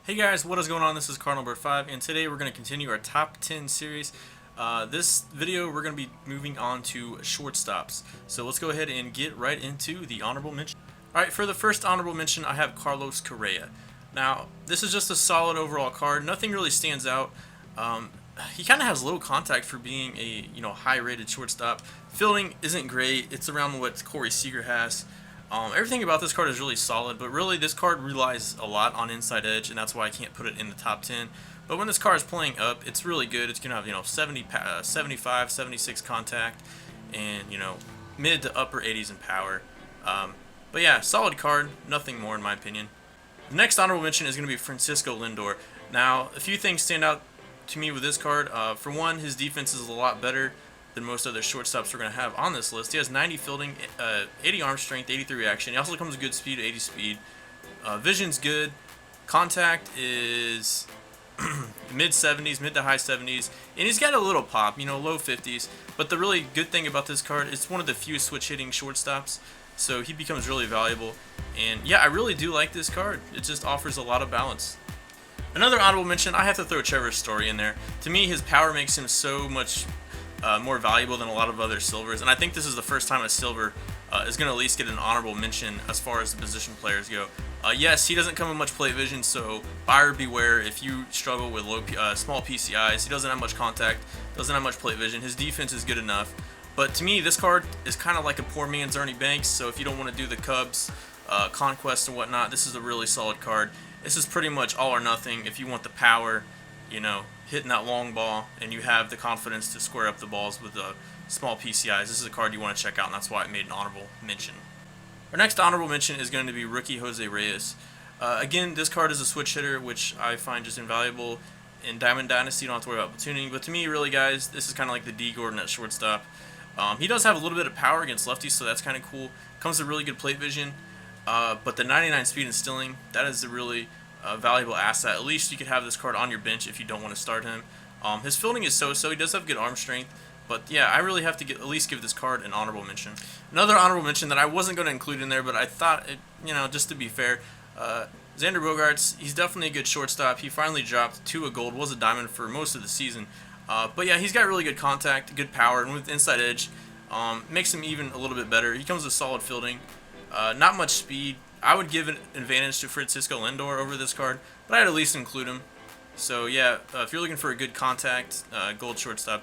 Hey guys, what is going on? This is Cardinal5, and today we're going to continue our top 10 series. This video we're going to be moving on to shortstops. So let's go ahead and get right into the honorable mention. Alright, for the first honorable mention, I have Carlos Correa. Now, this is just a solid overall card. Nothing really stands out. He kind of has low contact for being a high-rated shortstop. Fielding isn't great. It's around what Corey Seager has. Everything about this card is really solid, but really this card relies a lot on inside edge, and that's why I can't put it in the top 10. But when this card is playing up, it's really good. It's going to have 75, 76 contact, and mid to upper 80s in power. But yeah, solid card, nothing more in my opinion. The next honorable mention is going to be Francisco Lindor. Now, a few things stand out to me with this card. For one, his defense is a lot better than most other shortstops we're going to have on this list. He has 90 fielding, 80 arm strength, 83 reaction. He also comes with good speed, 80 speed. Vision's good. Contact is mid 70s, mid to high 70s. And he's got a little pop, low 50s. But the really good thing about this card, it's one of the few switch hitting shortstops. So he becomes really valuable. And yeah, I really do like this card. It just offers a lot of balance. Another honorable mention, I have to throw Trevor Story in there. To me, his power makes him so much more valuable than a lot of other silvers, and I think this is the first time a silver is going to at least get an honorable mention as far as the position players go. Yes, he doesn't come with much plate vision, so buyer beware if you struggle with small PCIs. He doesn't have much contact, doesn't have much plate vision. His defense is good enough, but to me, this card is kind of like a poor man's Ernie Banks, so if you don't want to do the Cubs, Conquest and whatnot, this is a really solid card. This is pretty much all or nothing if you want the power, hitting that long ball, and you have the confidence to square up the balls with small PCIs. This is a card you want to check out, and that's why it made an honorable mention. Our next honorable mention is going to be rookie Jose Reyes. Again, this card is a switch hitter, which I find just invaluable. In Diamond Dynasty, you don't have to worry about platooning, but to me, really, guys, this is kind of like the D. Gordon at shortstop. He does have a little bit of power against lefties, so that's kind of cool. Comes with really good plate vision, but the 99 speed and stealing, that is a really valuable asset. At least you could have this card on your bench if you don't want to start him. His fielding is so-so. He does have good arm strength, but yeah, I really have to at least give this card an honorable mention. Another honorable mention that I wasn't going to include in there, but I thought, just to be fair, Xander Bogaerts, he's definitely a good shortstop. He finally dropped to a gold, was a diamond for most of the season. But yeah, he's got really good contact, good power, and with inside edge, makes him even a little bit better. He comes with solid fielding, not much speed. I would give an advantage to Francisco Lindor over this card, but I'd at least include him. So yeah, if you're looking for a good contact, gold shortstop,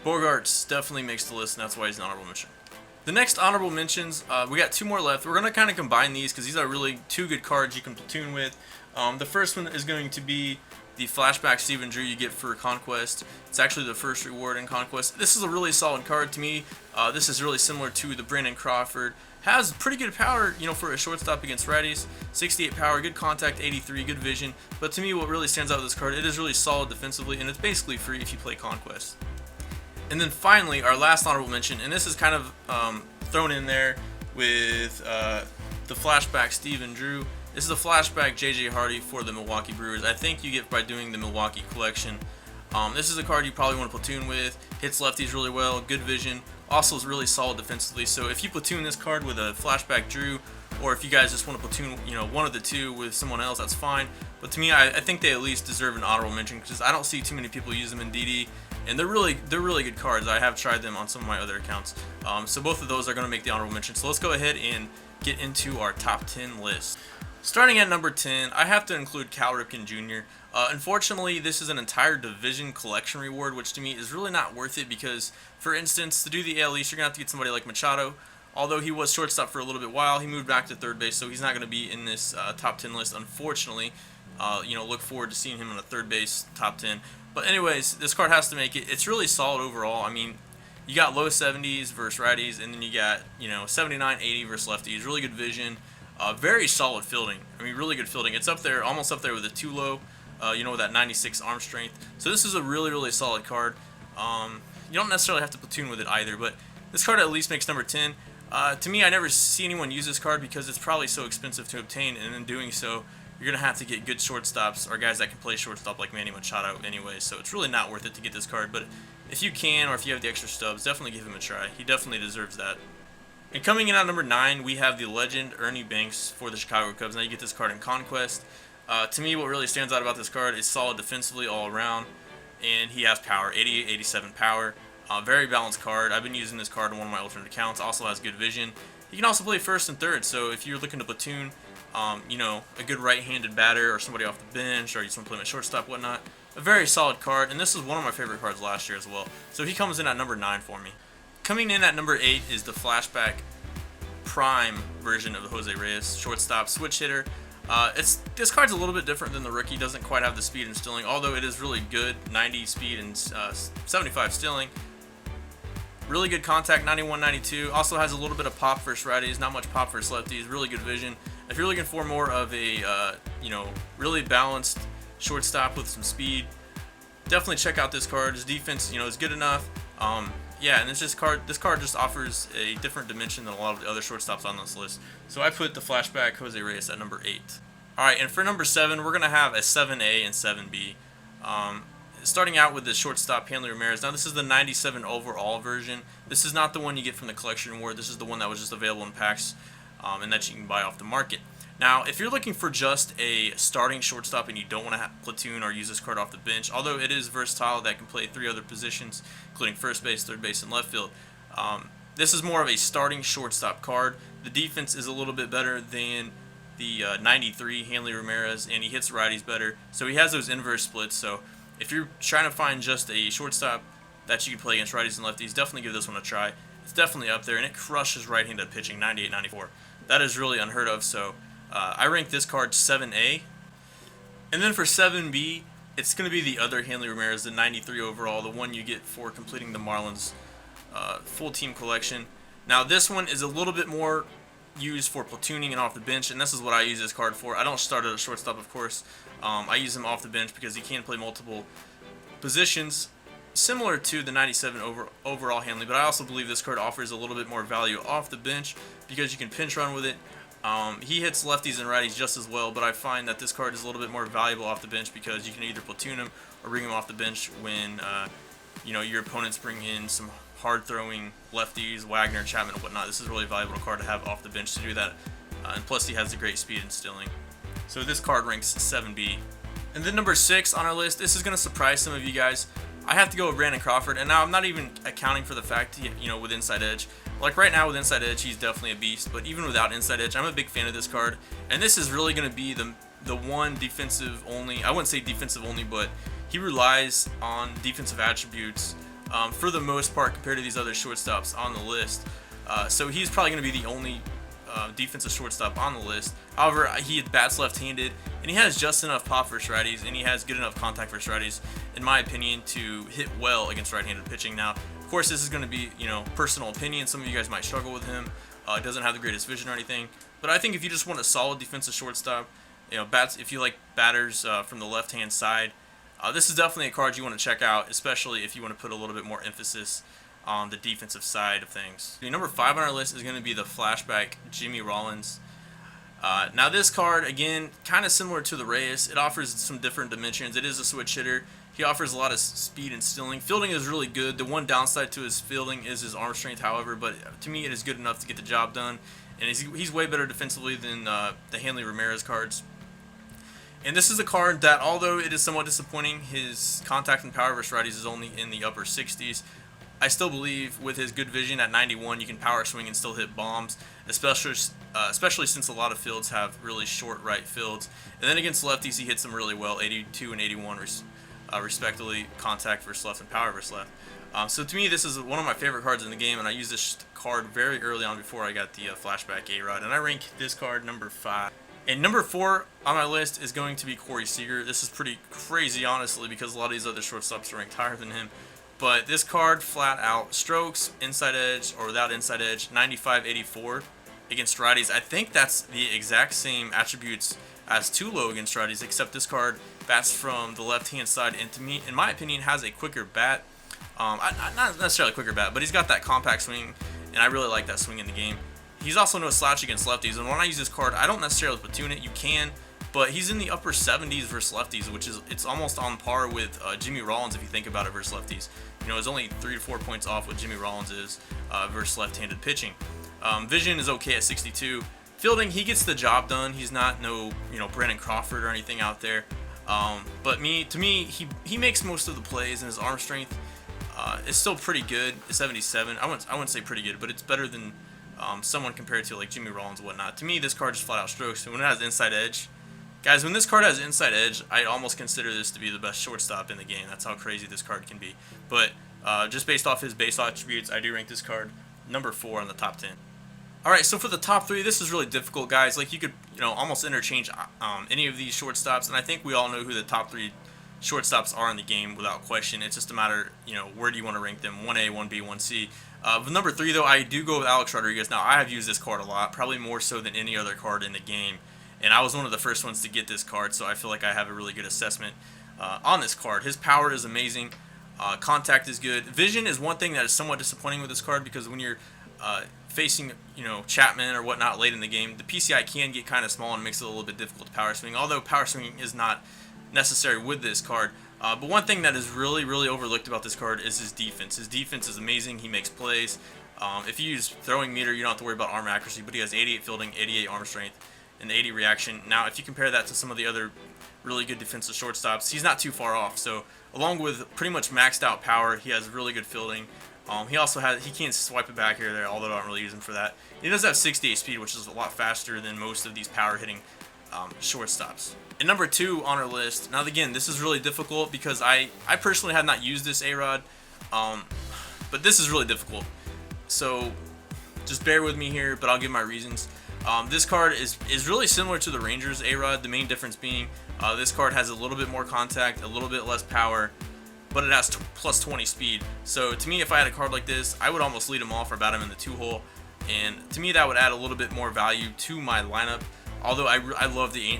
Bogaerts definitely makes the list, and that's why he's an honorable mention. The next honorable mentions, we got two more left. We're going to kind of combine these because these are really two good cards you can platoon with. The first one is going to be the flashback Stephen Drew you get for Conquest. It's actually the first reward in Conquest. This is a really solid card to me. This is really similar to the Brandon Crawford. Has pretty good power, for a shortstop against righties. 68 power, good contact, 83, good vision. But to me, what really stands out with this card, it is really solid defensively, and it's basically free if you play Conquest. And then finally, our last honorable mention, and this is kind of thrown in there with the flashback Stephen Drew. This is a flashback J.J. Hardy for the Milwaukee Brewers. I think you get by doing the Milwaukee collection. This is a card you probably want to platoon with. Hits lefties really well, good vision. Also is really solid defensively. So if you platoon this card with a flashback Drew, or if you guys just want to platoon, one of the two with someone else, that's fine. But to me, I think they at least deserve an honorable mention because I don't see too many people use them in DD, and they're really good cards. I have tried them on some of my other accounts. So both of those are going to make the honorable mention. So let's go ahead and get into our top 10 list. Starting at number 10, I have to include Cal Ripken Jr. Unfortunately, this is an entire division collection reward, which to me is really not worth it because, for instance, to do the AL East, you're going to have to get somebody like Machado. Although he was shortstop for a little bit while, he moved back to third base, so he's not going to be in this top 10 list, unfortunately. Look forward to seeing him in a third base top 10. But anyways, this card has to make it. It's really solid overall. I mean, you got low 70s versus righties, and then you got 79, 80 versus lefties. Really good vision. Very solid fielding. I mean, really good fielding. It's up there, almost up there with the too low. With that 96 arm strength. So this is a really solid card. You don't necessarily have to platoon with it either, but this card at least makes number 10. To me, I never see anyone use this card because it's probably so expensive to obtain, and in doing so, you're going to have to get good shortstops or guys that can play shortstop like Manny Machado anyway, so it's really not worth it to get this card. But if you can, or if you have the extra stubs, definitely give him a try. He definitely deserves that. And coming in at number 9, we have the legend Ernie Banks for the Chicago Cubs. Now you get this card in Conquest. To me, what really stands out about this card is solid defensively all around, and he has power, 88, 87 power. Very balanced card. I've been using this card in one of my alternate accounts. Also has good vision. He can also play first and third, so if you're looking to platoon, you know, a good right-handed batter or somebody off the bench, or you just want to play him at shortstop, whatnot, a very solid card, and this is one of my favorite cards last year as well. So he comes in at number 9 for me. Coming in at number 8 is the flashback prime version of the Jose Reyes, shortstop, switch hitter. This card's a little bit different than the rookie. Doesn't quite have the speed and stealing, although it is really good. 90 speed and 75 stealing. Really good contact, 91, 92. Also has a little bit of pop versus righties, not much pop versus lefties. Really good vision. If you're looking for more of a you know, really balanced shortstop with some speed, definitely check out this card. His defense, you know, is good enough. Yeah, and this card just offers a different dimension than a lot of the other shortstops on this list. So I put the flashback Jose Reyes at number 8. All right, and for number 7, we're gonna have a 7A and 7B. Starting out with the shortstop Hanley Ramirez. Now this is the 97 overall version. This is not the one you get from the collection award. This is the one that was just available in packs, and that you can buy off the market. Now, if you're looking for just a starting shortstop and you don't want to platoon or use this card off the bench, although it is versatile, that can play 3 other positions, including first base, third base, and left field. This is more of a starting shortstop card. The defense is a little bit better than the 93 Hanley Ramirez, and he hits righties better. So he has those inverse splits. So if you're trying to find just a shortstop that you can play against righties and lefties, definitely give this one a try. It's definitely up there, and it crushes right-handed pitching, 98, 94. That is really unheard of, so I rank this card 7A. And then for 7B, it's going to be the other Hanley Ramirez, the 93 overall, the one you get for completing the Marlins full team collection. Now this one is a little bit more used for platooning and off the bench, and this is what I use this card for. I don't start at a shortstop, of course. I use him off the bench because he can play multiple positions, similar to the 97 overall Hanley, but I also believe this card offers a little bit more value off the bench because you can pinch run with it. He hits lefties and righties just as well, but I find that this card is a little bit more valuable off the bench because you can either platoon him or bring him off the bench when you know, your opponents bring in some hard-throwing lefties, Wagner, Chapman, and whatnot. This is a really valuable card to have off the bench to do that, and plus he has the great speed and stealing. So this card ranks 7B. And then number 6 on our list, this is going to surprise some of you guys. I have to go with Brandon Crawford, and now I'm not even accounting for the fact, you know, with Inside Edge. Like right now with Inside Edge, he's definitely a beast, but even without Inside Edge, I'm a big fan of this card. And this is really going to be the one defensive only, I wouldn't say defensive only, but he relies on defensive attributes for the most part compared to these other shortstops on the list. So he's probably going to be the only defensive shortstop on the list. However, he bats left-handed, and he has just enough pop versus righties, and he has good enough contact versus righties, in my opinion, to hit well against right-handed pitching. Now, of course, this is going to be, you know, personal opinion. Some of you guys might struggle with him. Doesn't have the greatest vision or anything, but I think if you just want a solid defensive shortstop, you know, if you like batters from the left-hand side, this is definitely a card you want to check out, especially if you want to put a little bit more emphasis on the defensive side of things. Number 5 on our list is going to be the flashback Jimmy Rollins. Now this card, again, kind of similar to the Reyes. It offers some different dimensions. It is a switch hitter. He offers a lot of speed and stealing. Fielding is really good. The one downside to his fielding is his arm strength, however, but to me it is good enough to get the job done. And he's way better defensively than the Hanley Ramirez cards. And this is a card that, although it is somewhat disappointing, his contact and power versus righties is only in the upper 60s. I still believe with his good vision at 91, you can power swing and still hit bombs, especially since a lot of fields have really short right fields. And then against lefties, he hits them really well, 82 and 81 respectively, contact versus left and power versus left. So to me, this is one of my favorite cards in the game, and I used this card very early on before I got the flashback A-Rod, and I rank this card number 5. And number 4 on my list is going to be Corey Seager. This is pretty crazy, honestly, because a lot of these other shortstops are ranked higher than him. But this card, flat out, strokes, inside edge, or without inside edge, 95-84 against righties. I think that's the exact same attributes as Tulo against righties, except this card bats from the left-hand side, and to me, in my opinion, has a quicker bat. Not necessarily a quicker bat, but he's got that compact swing, and I really like that swing in the game. He's also no slouch against lefties, and when I use this card, I don't necessarily platoon it. You can, but he's in the upper 70s versus lefties, which is it's almost on par with Jimmy Rollins if you think about it versus lefties. You know, it's only 3 to 4 points off what Jimmy Rollins is versus left-handed pitching. Vision is okay at 62. Fielding, he gets the job done. He's not no, Brandon Crawford or anything out there. But to me, he makes most of the plays, and his arm strength is still pretty good. 77. I wouldn't say pretty good, but it's better than someone compared to like Jimmy Rollins and whatnot. To me, this card just flat out strokes. And when it has inside edge, guys, when this card has inside edge, I almost consider this to be the best shortstop in the game. That's how crazy this card can be. But just based off his base attributes, I do rank this card number 4 on the top 10. All right, so for the top 3, this is really difficult, guys. Like, you could, almost interchange any of these shortstops, and I think we all know who the top 3 shortstops are in the game without question. It's just a matter, where do you want to rank them? 1A, 1B, 1C. With number 3, though, I do go with Alex Rodriguez. Now, I have used this card a lot, probably more so than any other card in the game, and I was one of the first ones to get this card, so I feel like I have a really good assessment on this card. His power is amazing. Contact is good. Vision is one thing that is somewhat disappointing with this card, because when you're facing, Chapman or whatnot late in the game, the PCI can get kind of small and makes it a little bit difficult to power swing, although power swinging is not necessary with this card. But one thing that is really, really overlooked about this card is his defense. His defense is amazing. He makes plays. If you use throwing meter, you don't have to worry about arm accuracy, but he has 88 fielding, 88 arm strength, and 80 reaction. Now, if you compare that to some of the other really good defensive shortstops, he's not too far off. So, along with pretty much maxed out power, he has really good fielding. He also he can't swipe it back here or there, although I don't really use him for that. He does have 68 speed, which is a lot faster than most of these power hitting shortstops. And number 2 on our list. Now, again, this is really difficult because I personally have not used this A-Rod, but this is really difficult. So just bear with me here, but I'll give my reasons. This card is really similar to the Rangers A-Rod. The main difference being this card has a little bit more contact, a little bit less power, but it has plus 20 speed. So to me, if I had a card like this, I would almost lead him off or bat him in the 2-hole. And to me, that would add a little bit more value to my lineup. Although I love the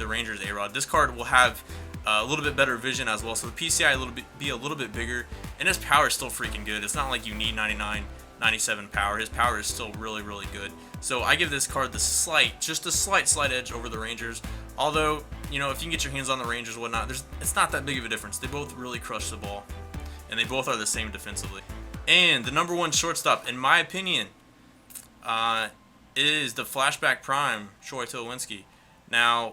Rangers A-Rod. This card will have a little bit better vision as well. So the PCI be a little bit bigger, and his power is still freaking good. It's not like you need 99, 97 power. His power is still really, really good. So I give this card just a slight edge over the Rangers. Although, if you can get your hands on the Rangers or whatnot, it's not that big of a difference. They both really crush the ball, and they both are the same defensively. And the number 1 shortstop, in my opinion, is the flashback prime, Troy Tulowitzki. Now,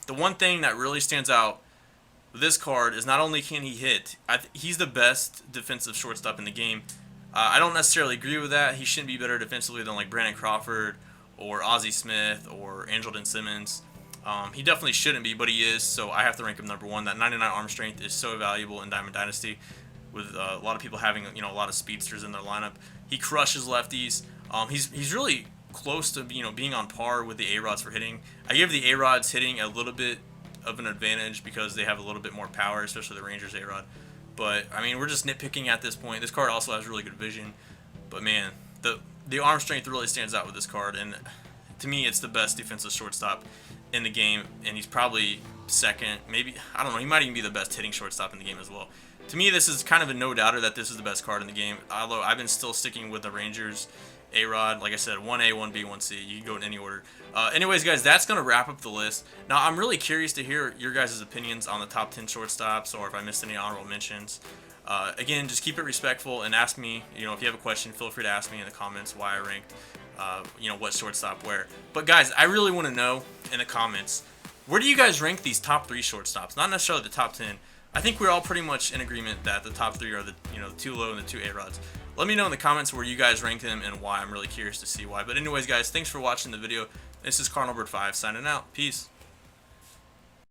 the one thing that really stands out with this card is not only can he hit, he's the best defensive shortstop in the game. I don't necessarily agree with that. He shouldn't be better defensively than like Brandon Crawford or Ozzie Smith or Andrelton Simmons. He definitely shouldn't be, but he is, so I have to rank him number 1. That 99 arm strength is so valuable in Diamond Dynasty, with a lot of people having a lot of speedsters in their lineup. He crushes lefties. He's really close to being on par with the A-Rods for hitting. I give the A-Rods hitting a little bit of an advantage because they have a little bit more power, especially the Rangers A-Rod. But I mean, we're just nitpicking at this point. This card also has really good vision, but man, the arm strength really stands out with this card, and to me, it's the best defensive shortstop in the game, and he's probably second, maybe, I don't know, he might even be the best hitting shortstop in the game as well. To me, this is kind of a no-doubter that this is the best card in the game, although I've been still sticking with the Rangers A-Rod. Like I said, 1A, 1B, 1C. You can go in any order. Anyways, guys, that's going to wrap up the list. Now, I'm really curious to hear your guys' opinions on the top 10 shortstops, or if I missed any honorable mentions. Again, just keep it respectful and ask me, if you have a question, feel free to ask me in the comments why I ranked, what shortstop where. But, guys, I really want to know in the comments, where do you guys rank these top 3 shortstops? Not necessarily the top 10. I think we're all pretty much in agreement that the top 3 are the 2 low and the 2 A-Rods. Let me know in the comments where you guys rank them and why. I'm really curious to see why. But anyways, guys, thanks for watching the video. This is Carnal Bird 5 signing out. Peace.